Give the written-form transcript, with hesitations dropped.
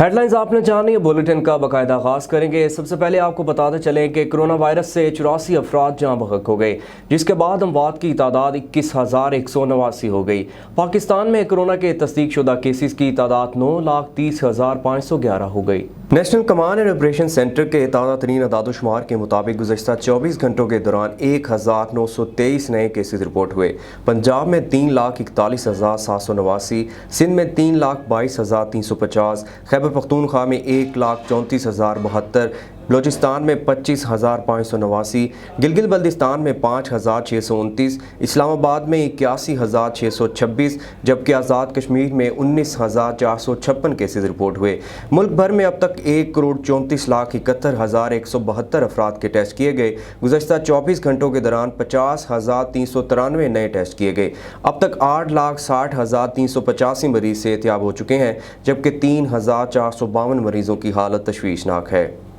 Headlines आपने जानी है, बुलेटिन का बाकायदा आगाज करेंगे। सबसे पहले आपको बताते चलें कि कोरोना वायरस से 84 अफराद जाँ बहक हो गए, जिसके बाद अमवात की तादाद 21,189 हो गई। पाकिस्तान में कोरोना के तस्दीक शुदा केसेस की तादाद 9,30,511 हो गई। National command and operation centre के ताज़ा तरीन अदाद-ओ-शुमार के मुताबिक गुज़श्ता 24 घंटों के दौरान 1,923 नए केसेस रिपोर्ट हुए। पंजाब में 3,41,789, सिंध में 3,22,350, खैबर पख्तूनख्वा में 1,34,072, बलोचिस्तान में 25,589, गिलगित बल्दिस्तान में 5,629, इस्लामाबाद में 81,626, जबकि आज़ाद कश्मीर में 19,456 केसेस रिपोर्ट हुए। मुल्क भर में अब तक 1,34,71,172 अफराद के टेस्ट किए गए। गुज़श्ता 24 घंटों के दौरान 50,393 नए टेस्ट किए गए। अब तक 8,60,385 मरीज सेहतयाब हो चुके हैं, जबकि 3,452 मरीजों की हालत तशवीशनाक है।